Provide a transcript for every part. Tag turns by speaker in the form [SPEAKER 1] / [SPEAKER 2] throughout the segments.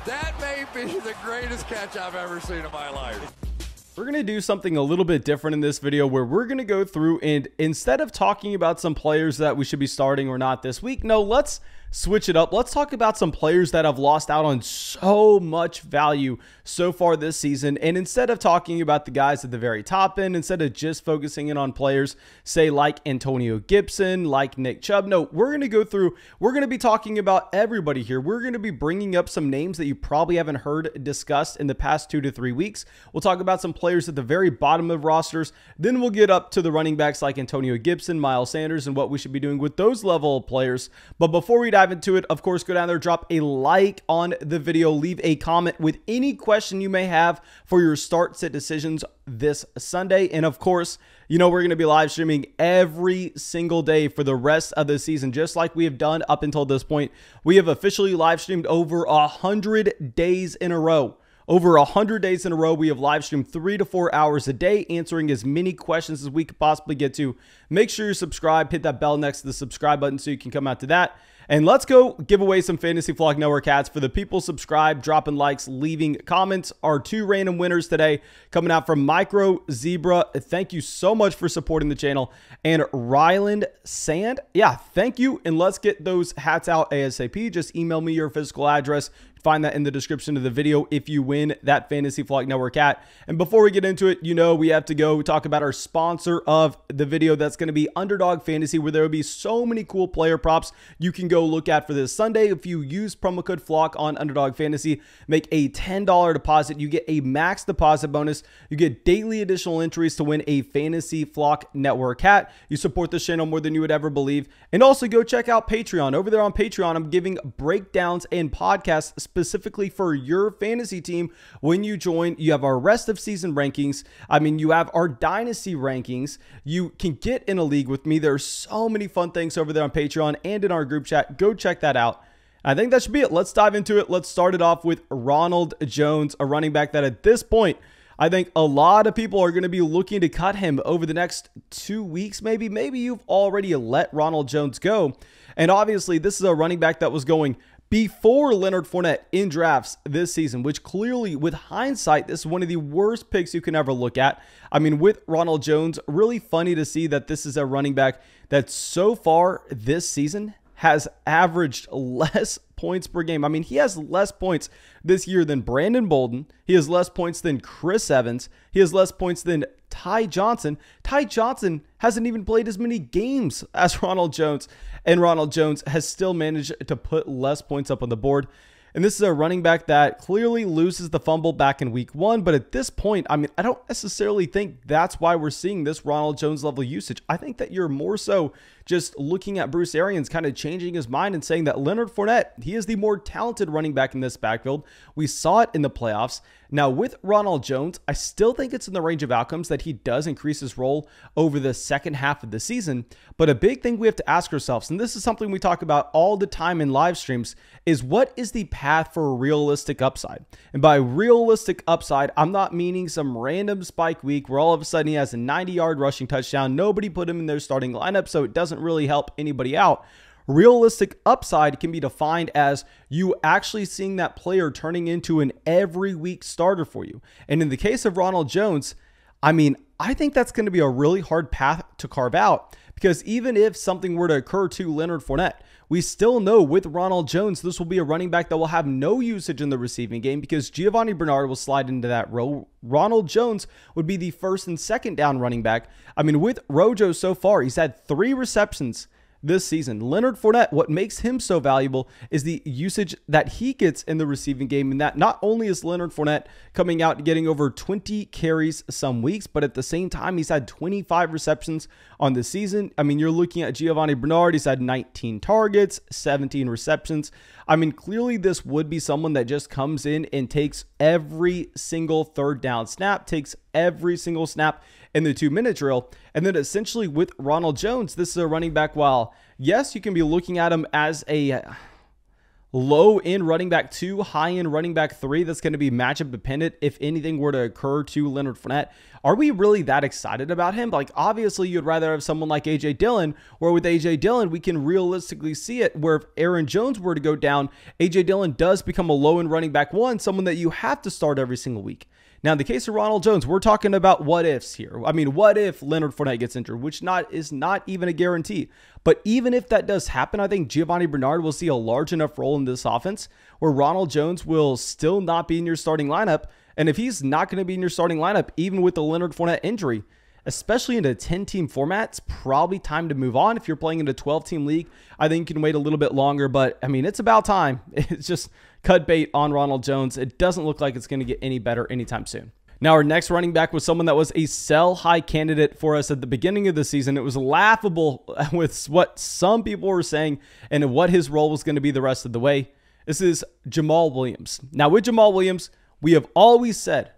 [SPEAKER 1] That may be the greatest catch I've ever seen in my life.
[SPEAKER 2] We're going to do something a little bit different in this video where we're going to go through and instead of talking about some players that we should be starting or not this week, no, let's switch it up. Let's talk about some players that have lost out on so much value so far this season. And instead of talking about the guys at the very top end, instead of just focusing in on players, say like Antonio Gibson, like Nick Chubb, no, we're going to go through, we're going to be talking about everybody here. We're going to be bringing up some names that you probably haven't heard discussed in the past 2 to 3 weeks. We'll talk about some players at the very bottom of rosters. Then we'll get up to the running backs like Antonio Gibson, Miles Sanders, and what we should be doing with those level of players. But before we dive into it, of course, go down there, drop a like on the video, leave a comment with any question you may have for your start sit decisions this Sunday. And of course, you know, we're going to be live streaming every single day for the rest of the season, just like we have done up until this point. We have officially live streamed over 100 days in a row. Over 100 days in a row, we have live streamed 3 to 4 hours a day, answering as many questions as we could possibly get to. Make sure you're subscribed, hit that bell next to the subscribe button so you can come out to that. And let's go give away some Fantasy Flock Network hats for the people subscribed, dropping likes, leaving comments. Our 2 random winners today coming out from Micro Zebra. Thank you so much for supporting the channel. And Ryland Sand. Yeah, thank you. And let's get those hats out ASAP. Just email me your physical address. Find that in the description of the video if you win that Fantasy Flock Network hat. And before we get into it, you know we have to go talk about our sponsor of the video. That's going to be Underdog Fantasy, where there will be so many cool player props you can go look at for this Sunday. If you use promo code FLOCK on Underdog Fantasy, make a $10 deposit. You get a max deposit bonus. You get daily additional entries to win a Fantasy Flock Network hat. You support this channel more than you would ever believe. And also go check out Patreon. Over there on Patreon, I'm giving breakdowns and podcasts specifically for your fantasy team. When you join, you have our rest of season rankings. I mean, you have our dynasty rankings. You can get in a league with me. There's so many fun things over there on Patreon and in our group chat. Go check that out. I think that should be it. Let's dive into it. Let's start it off with Ronald Jones, a running back that at this point, I think a lot of people are going to be looking to cut him over the next 2 weeks. Maybe you've already let Ronald Jones go. And obviously, this is a running back that was going before Leonard Fournette in drafts this season, which clearly, with hindsight, this is one of the worst picks you can ever look at. I mean, with Ronald Jones, really funny to see that this is a running back that so far this season has averaged less points per game. I mean, he has less points this year than Brandon Bolden. He has less points than Chris Evans. He has less points than Ty Johnson. Ty Johnson hasn't even played as many games as Ronald Jones, and Ronald Jones has still managed to put less points up on the board. And this is a running back that clearly loses the fumble back in week 1. But at this point, I mean, I don't necessarily think that's why we're seeing this Ronald Jones level usage. I think that you're more so just looking at Bruce Arians kind of changing his mind and saying that Leonard Fournette, he is the more talented running back in this backfield. We saw it in the playoffs. Now with Ronald Jones, I still think it's in the range of outcomes that he does increase his role over the second half of the season. But a big thing we have to ask ourselves, and this is something we talk about all the time in live streams, is what is the path for a realistic upside? And by realistic upside, I'm not meaning some random spike week where all of a sudden he has a 90-yard rushing touchdown. Nobody put him in their starting lineup, so it doesn't really help anybody out. Realistic upside can be defined as you actually seeing that player turning into an every week starter for you. And in the case of Ronald Jones, I mean, I think that's going to be a really hard path to carve out, because even if something were to occur to Leonard Fournette, we still know with Ronald Jones, this will be a running back that will have no usage in the receiving game because Giovanni Bernard will slide into that role. Ronald Jones would be the first and second down running back. I mean, with Rojo so far, he's had 3 receptions this season. Leonard Fournette, what makes him so valuable is the usage that he gets in the receiving game, and that not only is Leonard Fournette coming out and getting over 20 carries some weeks, but at the same time, he's had 25 receptions on the season. I mean, you're looking at Giovanni Bernard. He's had 19 targets, 17 receptions. I mean, clearly this would be someone that just comes in and takes every single third down snap, takes every single snap in the 2-minute drill. And then essentially with Ronald Jones, this is a running back, while yes, you can be looking at him as a low end running back 2, high end running back 3 that's going to be matchup dependent if anything were to occur to Leonard Fournette. Are we really that excited about him? Like, obviously, you'd rather have someone like A.J. Dillon, where with A.J. Dillon, we can realistically see it where if Aaron Jones were to go down, A.J. Dillon does become a low end running back 1, someone that you have to start every single week. Now, in the case of Ronald Jones, we're talking about what ifs here. I mean, what if Leonard Fournette gets injured, which is not even a guarantee. But even if that does happen, I think Giovanni Bernard will see a large enough role in this offense where Ronald Jones will still not be in your starting lineup. And if he's not going to be in your starting lineup, even with the Leonard Fournette injury, especially in a 10-team format, it's probably time to move on. If you're playing in a 12-team league, I think you can wait a little bit longer. But, I mean, it's about time. It's just cut bait on Ronald Jones. It doesn't look like it's going to get any better anytime soon. Now, our next running back was someone that was a sell-high candidate for us at the beginning of the season. It was laughable with what some people were saying and what his role was going to be the rest of the way. This is Jamaal Williams. Now, with Jamaal Williams, we have always said,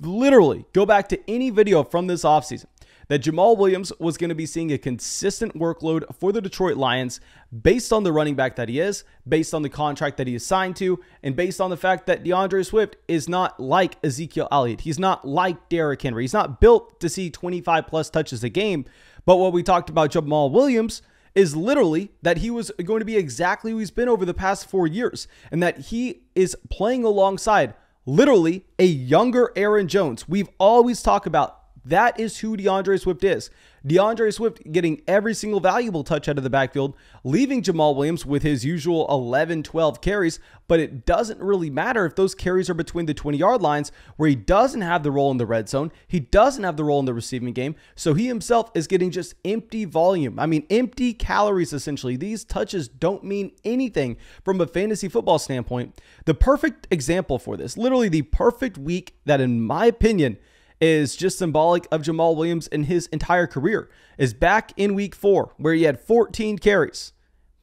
[SPEAKER 2] literally, go back to any video from this offseason, that Jamaal Williams was going to be seeing a consistent workload for the Detroit Lions based on the running back that he is, based on the contract that he is signed to, and based on the fact that DeAndre Swift is not like Ezekiel Elliott. He's not like Derrick Henry. He's not built to see 25-plus touches a game. But what we talked about Jamaal Williams is literally that he was going to be exactly who he's been over the past 4 years, and that he is playing alongside literally a younger Aaron Jones. We've always talked about that is who DeAndre Swift is. DeAndre Swift getting every single valuable touch out of the backfield, leaving Jamaal Williams with his usual 11, 12 carries, but it doesn't really matter if those carries are between the 20-yard lines where he doesn't have the role in the red zone. He doesn't have the role in the receiving game, so he himself is getting just empty volume. I mean, empty calories, essentially. These touches don't mean anything from a fantasy football standpoint. The perfect example for this, literally the perfect week that, in my opinion, is just symbolic of Jamaal Williams in his entire career, is back in week 4, where he had 14 carries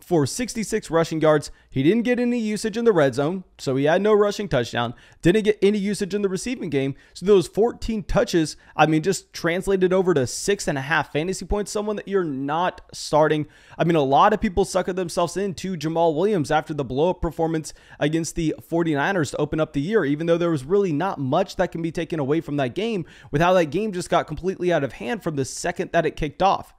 [SPEAKER 2] for 66 rushing yards. He didn't get any usage in the red zone, so he had no rushing touchdown. Didn't get any usage in the receiving game. So those 14 touches, I mean, just translated over to 6.5 fantasy points, someone that you're not starting. I mean, a lot of people suckered themselves into Jamaal Williams after the blow-up performance against the 49ers to open up the year, even though there was really not much that can be taken away from that game with how that game just got completely out of hand from the second that it kicked off.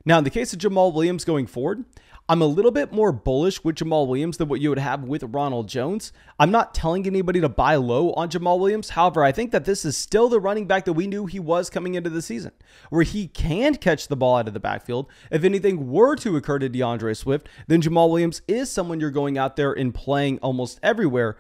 [SPEAKER 2] Now, in the case of Jamaal Williams going forward, I'm a little bit more bullish with Jamaal Williams than what you would have with Ronald Jones. I'm not telling anybody to buy low on Jamaal Williams. However, I think that this is still the running back that we knew he was coming into the season, where he can catch the ball out of the backfield. If anything were to occur to DeAndre Swift, then Jamaal Williams is someone you're going out there and playing almost everywhere.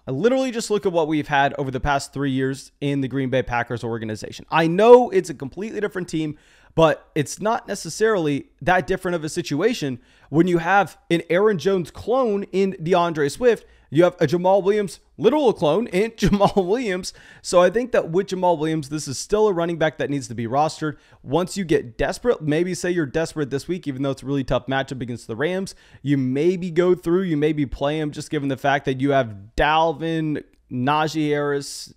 [SPEAKER 2] I literally just look at what we've had over the past 3 years in the Green Bay Packers organization. I know it's a completely different team, but it's not necessarily that different of a situation when you have an Aaron Jones clone in DeAndre Swift. You have a Jamaal Williams literal clone in Jamaal Williams. So I think that with Jamaal Williams, this is still a running back that needs to be rostered. Once you get desperate, maybe say you're desperate this week, even though it's a really tough matchup against the Rams, you maybe go through, you maybe play him just given the fact that you have Dalvin, Najee Harris,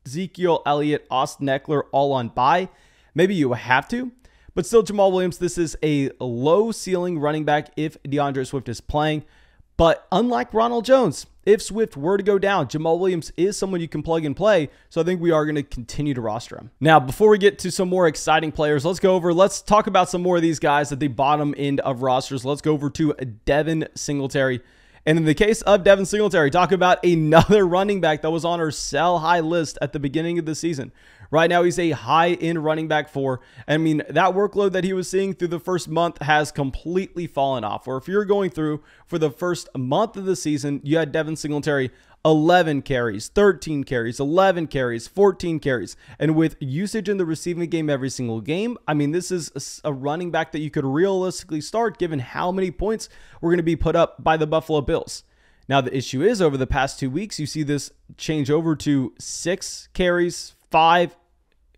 [SPEAKER 2] Ezekiel Elliott, Austin Eckler all on bye. Maybe you have to, but still Jamaal Williams, this is a low ceiling running back if DeAndre Swift is playing. But unlike Ronald Jones, if Swift were to go down, Jamaal Williams is someone you can plug and play. So I think we are going to continue to roster him. Now, before we get to some more exciting players, let's talk about some more of these guys at the bottom end of rosters. Let's go over to Devin Singletary. And in the case of Devin Singletary, talk about another running back that was on our sell high list at the beginning of the season. Right now, he's a high-end running back 4. I mean, that workload that he was seeing through the first month has completely fallen off. Or if you're going through for the first month of the season, you had Devin Singletary 11 carries, 13 carries, 11 carries, 14 carries. And with usage in the receiving game every single game, I mean, this is a running back that you could realistically start given how many points were going to be put up by the Buffalo Bills. Now, the issue is over the past 2 weeks, you see this change over to 6 carries, 5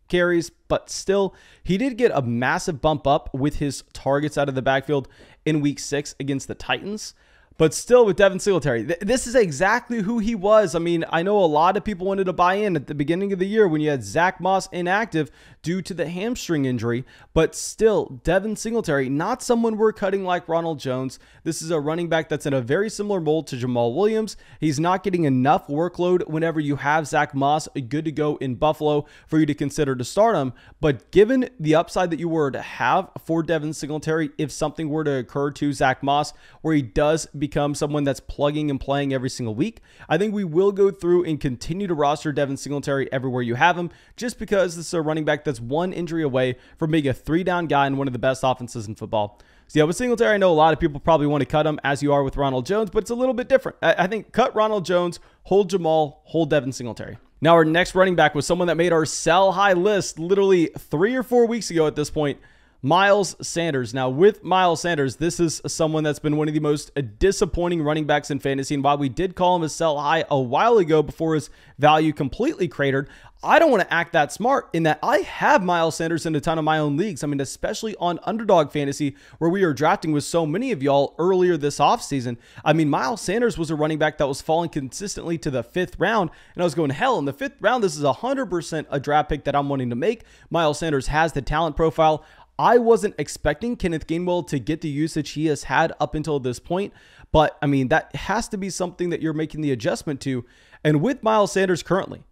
[SPEAKER 2] carries, but still, he did get a massive bump up with his targets out of the backfield in week 6 against the Titans. But still, with Devin Singletary, this is exactly who he was. I mean, I know a lot of people wanted to buy in at the beginning of the year when you had Zach Moss inactive due to the hamstring injury, but still, Devin Singletary, not someone we're cutting like Ronald Jones. This is a running back that's in a very similar mold to Jamaal Williams. He's not getting enough workload whenever you have Zach Moss good to go in Buffalo for you to consider to start him. But given the upside that you were to have for Devin Singletary, if something were to occur to Zach Moss, where he does become someone that's plugging and playing every single week, I think we will go through and continue to roster Devin Singletary everywhere you have him, just because this is a running back that's one injury away from being a 3-down guy in one of the best offenses in football. So yeah, with Singletary, I know a lot of people probably want to cut him as you are with Ronald Jones, but it's a little bit different. I think cut Ronald Jones, hold Jamaal, hold Devin Singletary. Now our next running back was someone that made our sell high list literally 3 or 4 weeks ago at this point, Miles Sanders. Now, with Miles Sanders, this is someone that's been one of the most disappointing running backs in fantasy. And while we did call him a sell high a while ago before his value completely cratered, I don't want to act that smart in that I have Miles Sanders in a ton of my own leagues. I mean, especially on Underdog Fantasy, where we are drafting with so many of y'all earlier this offseason. I mean, Miles Sanders was a running back that was falling consistently to the 5th round. And I was going, hell, in the 5th round, this is 100% a draft pick that I'm wanting to make. Miles Sanders has the talent profile. I wasn't expecting Kenneth Gainwell to get the usage he has had up until this point, but I mean, that has to be something that you're making the adjustment to. And with Miles Sanders currently,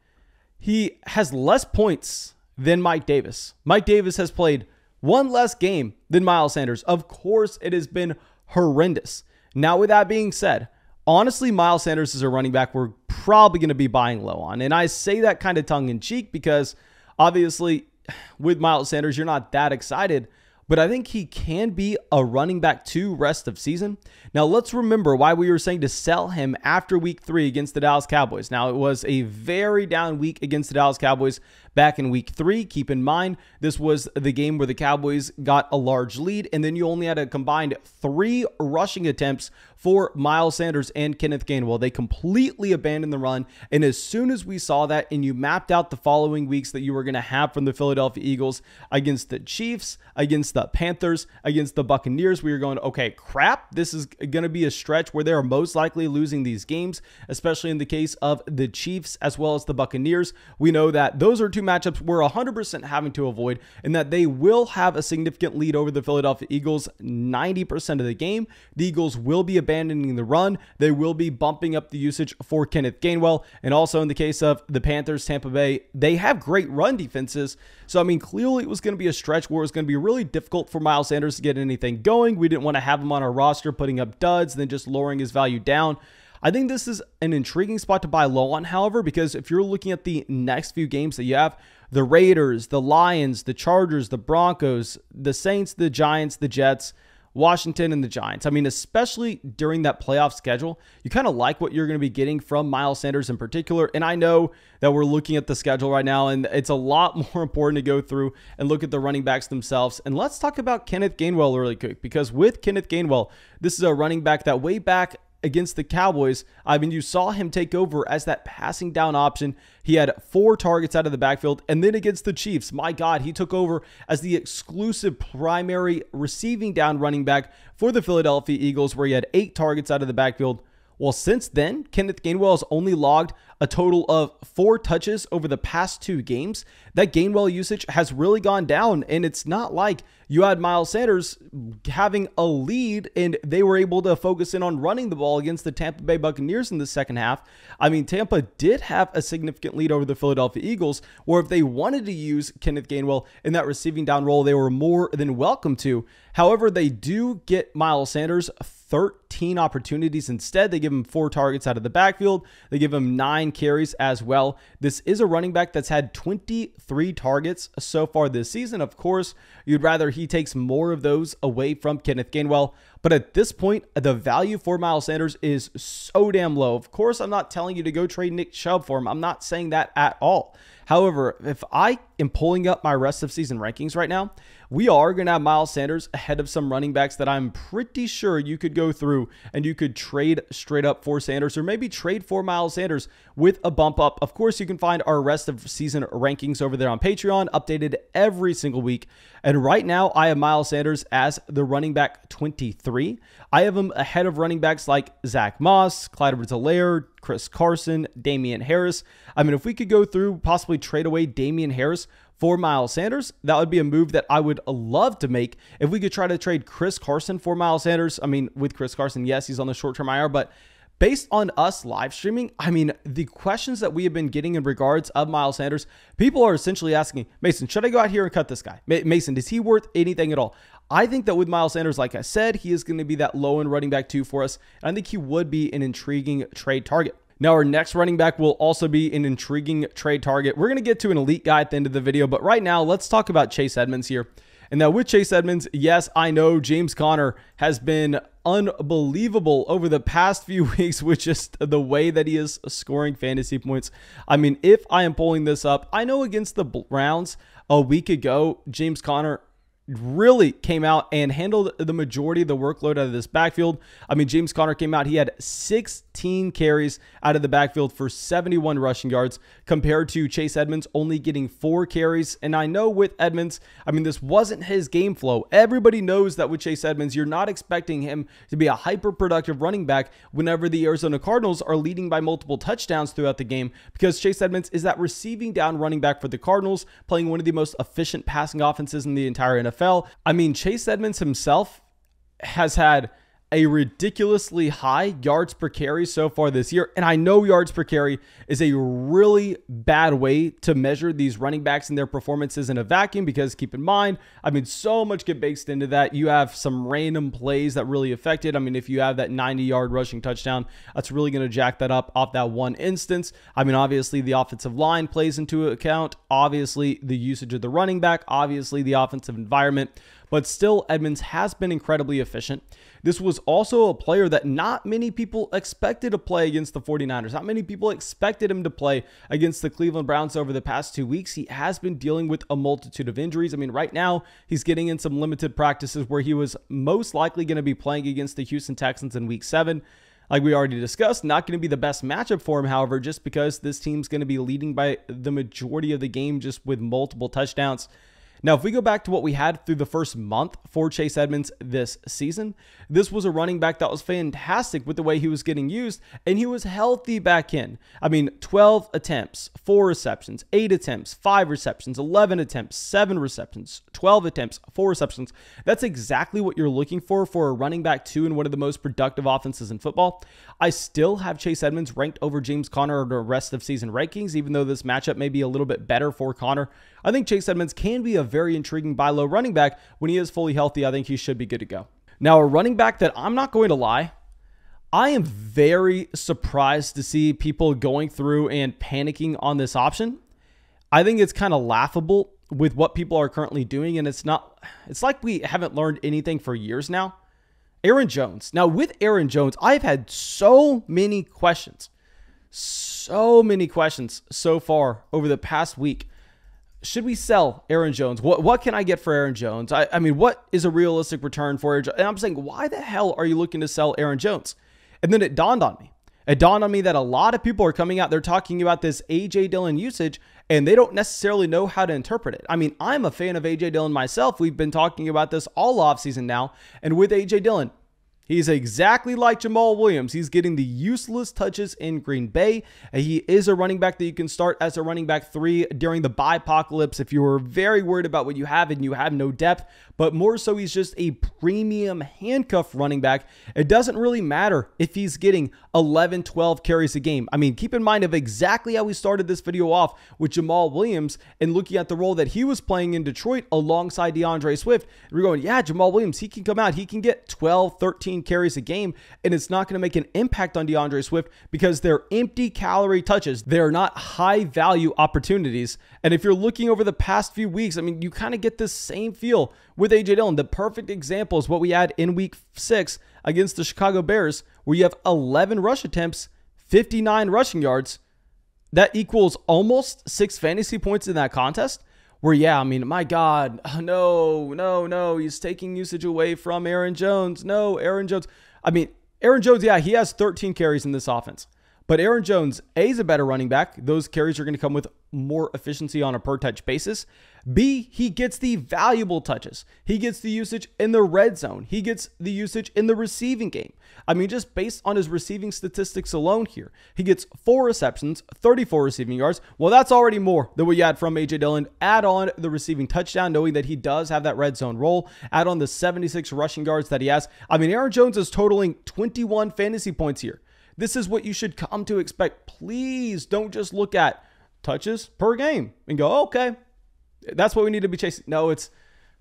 [SPEAKER 2] he has less points than Mike Davis. Mike Davis has played one less game than Miles Sanders. Of course, it has been horrendous. Now, with that being said, honestly, Miles Sanders is a running back we're probably going to be buying low on. And I say that kind of tongue in cheek because obviously, with Miles Sanders, you're not that excited, but I think he can be a running back 2 rest of season. Now, let's remember why we were saying to sell him after week 3 against the Dallas Cowboys. Now, it was a very down week against the Dallas Cowboys back in week 3. Keep in mind, this was the game where the Cowboys got a large lead, and then you only had a combined 3 rushing attempts for Miles Sanders and Kenneth Gainwell. They completely abandoned the run, and as soon as we saw that and you mapped out the following weeks that you were going to have from the Philadelphia Eagles against the Chiefs, against the Panthers, against the Buccaneers, we were going, okay, crap, this is going to be a stretch where they're most likely losing these games, especially in the case of the Chiefs as well as the Buccaneers. We know that those are 2 matchups we're 100% having to avoid, and that they will have a significant lead over the Philadelphia Eagles 90% of the game. The Eagles will be abandoning the run. They will be bumping up the usage for Kenneth Gainwell. And also in the case of the Panthers, Tampa Bay, they have great run defenses. So, I mean, clearly it was going to be a stretch where it was going to be really difficult for Miles Sanders to get anything going. We didn't want to have him on our roster putting up duds, then just lowering his value down. I think this is an intriguing spot to buy low on, however, because if you're looking at the next few games that you have, the Raiders, the Lions, the Chargers, the Broncos, the Saints, the Giants, the Jets, Washington, and the Giants. I mean, especially during that playoff schedule, you kind of like what you're going to be getting from Miles Sanders in particular. And I know that we're looking at the schedule right now, and it's a lot more important to go through and look at the running backs themselves. And let's talk about Kenneth Gainwell really quick, because with Kenneth Gainwell, this is a running back that way back against the Cowboys, I mean, you saw him take over as that passing down option. He had 4 targets out of the backfield. And then against the Chiefs, my God, he took over as the exclusive primary receiving down running back for the Philadelphia Eagles, where he had 8 targets out of the backfield. Well, since then, Kenneth Gainwell has only logged a total of 4 touches over the past 2 games. That Gainwell usage has really gone down, and it's not like you had Miles Sanders having a lead and they were able to focus in on running the ball against the Tampa Bay Buccaneers in the second half. I mean, Tampa did have a significant lead over the Philadelphia Eagles, where if they wanted to use Kenneth Gainwell in that receiving down role, they were more than welcome to. However, they do get Miles Sanders 13 opportunities instead. They give him 4 targets out of the backfield. They give him 9 carries as well. This is a running back that's had 23 targets so far this season. Of course, you'd rather he takes more of those away from Kenneth Gainwell. But at this point, the value for Miles Sanders is so damn low. Of course, I'm not telling you to go trade Nick Chubb for him. I'm not saying that at all. However, if I am pulling up my rest of season rankings right now, we are going to have Miles Sanders ahead of some running backs that I'm pretty sure you could go through and you could trade straight up for Sanders, or maybe trade for Miles Sanders with a bump up. Of course, you can find our rest of season rankings over there on Patreon, updated every single week. And right now, I have Miles Sanders as the running back 23. I have him ahead of running backs like Zach Moss, Clyde Edwards-Helaire, Chris Carson, Damian Harris. I mean, if we could go through, possibly trade away Damian Harris for Miles Sanders, that would be a move that I would love to make. If we could try to trade Chris Carson for Miles Sanders, I mean, with Chris Carson, yes, he's on the short-term IR, but based on us live streaming, I mean, the questions that we have been getting in regards of Miles Sanders, people are essentially asking, Mason, should I go out here and cut this guy? Mason, is he worth anything at all? I think that with Miles Sanders, like I said, he is going to be that low-end running back 2 for us, and I think he would be an intriguing trade target. Now, our next running back will also be an intriguing trade target. We're going to get to an elite guy at the end of the video, but right now, let's talk about Chase Edmonds here. And now with Chase Edmonds, yes, I know James Conner has been unbelievable over the past few weeks with just the way that he is scoring fantasy points. I mean, if I am pulling this up, I know against the Browns a week ago, James Conner really came out and handled the majority of the workload out of this backfield. I mean, James Conner came out, he had 16 carries out of the backfield for 71 rushing yards compared to Chase Edmonds only getting 4 carries. And I know with Edmonds, I mean, this wasn't his game flow. Everybody knows that with Chase Edmonds, you're not expecting him to be a hyper-productive running back whenever the Arizona Cardinals are leading by multiple touchdowns throughout the game, because Chase Edmonds is that receiving down running back for the Cardinals, playing one of the most efficient passing offenses in the entire NFL. I mean, Chase Edmonds himself has had a ridiculously high yards per carry so far this year. And I know yards per carry is a really bad way to measure these running backs and their performances in a vacuum, because keep in mind, I mean, so much get baked into that. You have some random plays that really affect it. I mean, if you have that 90-yard rushing touchdown, that's really going to jack that up off that one instance. I mean, obviously the offensive line plays into account, obviously the usage of the running back, obviously the offensive environment, but still Edmonds has been incredibly efficient. This was also a player that not many people expected to play against the 49ers. Not many people expected him to play against the Cleveland Browns over the past 2 weeks. He has been dealing with a multitude of injuries. I mean, right now, he's getting in some limited practices where he was most likely going to be playing against the Houston Texans in Week 7. Like we already discussed, not going to be the best matchup for him, however, just because this team's going to be leading by the majority of the game just with multiple touchdowns. Now, if we go back to what we had through the first month for Chase Edmonds this season, this was a running back that was fantastic with the way he was getting used, and he was healthy back in. I mean, 12 attempts, 4 receptions, 8 attempts, 5 receptions, 11 attempts, 7 receptions, 12 attempts, 4 receptions. That's exactly what you're looking for a running back 2 in one of the most productive offenses in football. I still have Chase Edmonds ranked over James Conner in the rest of season rankings, even though this matchup may be a little bit better for Conner. I think Chase Edmonds can be a very intriguing buy low running back. When he is fully healthy, I think he should be good to go. Now, a running back that I'm not going to lie, I am very surprised to see people going through and panicking on this option. I think it's kind of laughable with what people are currently doing, and it's like we haven't learned anything for years now. Aaron Jones. Now, with Aaron Jones, I've had so many questions so far over the past week. Should we sell Aaron Jones? What can I get for Aaron Jones? I mean, what is a realistic return for Aaron Jones? And I'm saying, why the hell are you looking to sell Aaron Jones? And then it dawned on me. It dawned on me that a lot of people are coming out, they're talking about this A.J. Dillon usage, and they don't necessarily know how to interpret it. I mean, I'm a fan of A.J. Dillon myself. We've been talking about this all offseason now. And with A.J. Dillon, he's exactly like Jamaal Williams. He's getting the useless touches in Green Bay. He is a running back that you can start as a running back 3 during the bye-apocalypse if you were very worried about what you have and you have no depth. But more so, he's just a premium handcuff running back. It doesn't really matter if he's getting 11, 12 carries a game. I mean, keep in mind of exactly how we started this video off with Jamaal Williams and looking at the role that he was playing in Detroit alongside DeAndre Swift. We're going, yeah, Jamaal Williams, he can come out. He can get 12, 13 carries a game, and it's not going to make an impact on DeAndre Swift because they're empty calorie touches. They're not high value opportunities. And if you're looking over the past few weeks, I mean, you kind of get this same feel with A.J. Dillon. The perfect example is what we had in week 6 against the Chicago Bears, where you have 11 rush attempts, 59 rushing yards. That equals almost 6 fantasy points in that contest. where, yeah, I mean, my God, no, he's taking usage away from Aaron Jones. No, Aaron Jones. I mean, Aaron Jones, yeah, he has 13 carries in this offense. But Aaron Jones, A, is a better running back. Those carries are going to come with more efficiency on a per-touch basis. B, he gets the valuable touches. He gets the usage in the red zone. He gets the usage in the receiving game. I mean, just based on his receiving statistics alone here, he gets 4 receptions, 34 receiving yards. Well, that's already more than what you had from A.J. Dillon. Add on the receiving touchdown, knowing that he does have that red zone role. Add on the 76 rushing yards that he has. I mean, Aaron Jones is totaling 21 fantasy points here. This is what you should come to expect. Please don't just look at touches per game and go, oh, okay, that's what we need to be chasing. No, it's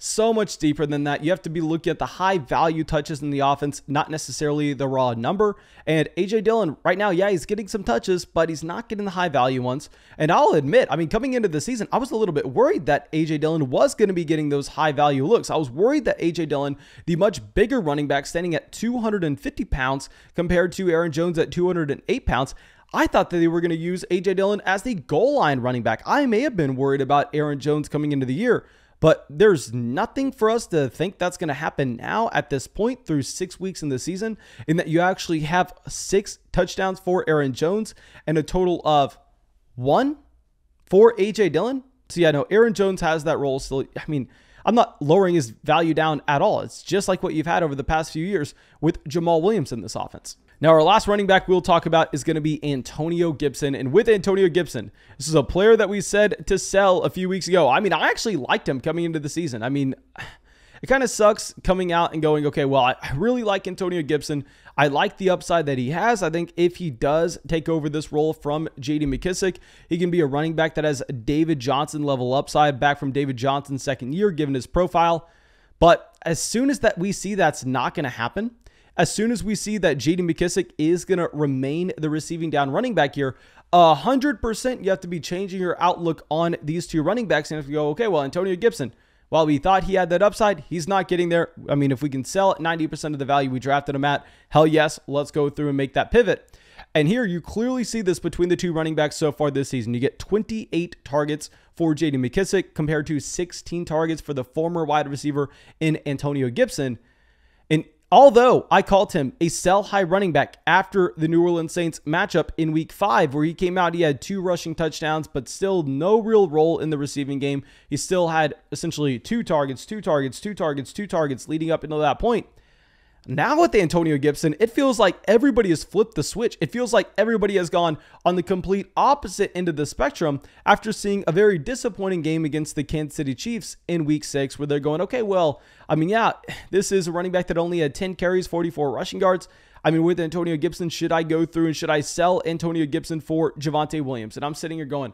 [SPEAKER 2] so much deeper than that. You have to be looking at the high value touches in the offense, not necessarily the raw number. And A.J. Dillon right now, yeah, he's getting some touches, but he's not getting the high value ones. And I'll admit, I mean, coming into the season, I was a little bit worried that A.J. Dillon was going to be getting those high value looks. I was worried that A.J. Dillon, the much bigger running back standing at 250 pounds compared to Aaron Jones at 208 pounds, I thought that they were going to use A.J. Dillon as the goal line running back. I may have been worried about Aaron Jones coming into the year, but there's nothing for us to think that's going to happen now at this point through 6 weeks in the season, in that you actually have 6 touchdowns for Aaron Jones and a total of 1 for A.J. Dillon. So yeah, no, Aaron Jones has that role still. I mean, I'm not lowering his value down at all. It's just like what you've had over the past few years with Jamaal Williams in this offense. Now, our last running back we'll talk about is going to be Antonio Gibson. And with Antonio Gibson, this is a player that we said to sell a few weeks ago. I mean, I actually liked him coming into the season. I mean, it kind of sucks coming out and going, okay, well, I really like Antonio Gibson. I like the upside that he has. I think if he does take over this role from J.D. McKissic, he can be a running back that has David Johnson level upside, back from David Johnson's second year, given his profile. But as soon as that we see that's not going to happen, as soon as we see that J.D. McKissic is going to remain the receiving down running back here, 100% you have to be changing your outlook on these two running backs. And you have to go, okay, well, Antonio Gibson, while we thought he had that upside, he's not getting there. I mean, if we can sell at 90% of the value we drafted him at, hell yes, let's go through and make that pivot. And here you clearly see this between the two running backs so far this season. You get 28 targets for J.D. McKissic compared to 16 targets for the former wide receiver in Antonio Gibson. And although I called him a sell-high running back after the New Orleans Saints matchup in Week 5, where he came out, he had 2 rushing touchdowns, but still no real role in the receiving game. He still had essentially 2 targets leading up until that point. Now with Antonio Gibson, it feels like everybody has flipped the switch. It feels like everybody has gone on the complete opposite end of the spectrum after seeing a very disappointing game against the Kansas City Chiefs in Week 6, where they're going, okay, well, I mean, yeah, this is a running back that only had 10 carries, 44 rushing yards. I mean, with Antonio Gibson, should I go through and should I sell Antonio Gibson for Javonte Williams? And I'm sitting here going,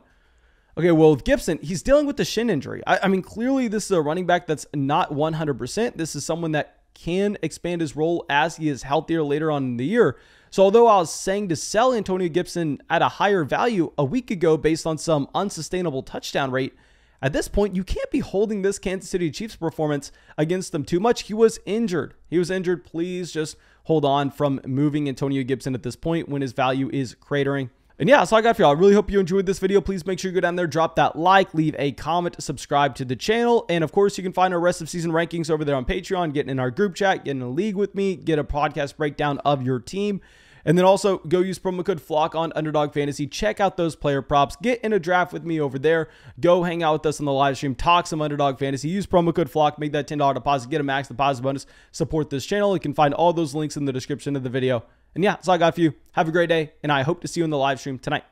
[SPEAKER 2] okay, well, with Gibson, he's dealing with the shin injury. I mean, clearly this is a running back that's not 100%. This is someone that can expand his role as he is healthier later on in the year. So although I was saying to sell Antonio Gibson at a higher value a week ago based on some unsustainable touchdown rate, at this point, you can't be holding this Kansas City Chiefs performance against them too much. He was injured. Please just hold on from moving Antonio Gibson at this point when his value is cratering. And yeah, that's all I got for y'all. I really hope you enjoyed this video. Please make sure you go down there, drop that like, leave a comment, subscribe to the channel. And of course, you can find our rest of season rankings over there on Patreon, getting in our group chat, getting in a league with me, get a podcast breakdown of your team. And then also go use promo code FLOCK on Underdog Fantasy. Check out those player props. Get in a draft with me over there. Go hang out with us on the live stream. Talk some Underdog Fantasy. Use promo code FLOCK. Make that $10 deposit. Get a max deposit bonus. Support this channel. You can find all those links in the description of the video. And yeah, that's all I got for you. Have a great day, and I hope to see you in the live stream tonight.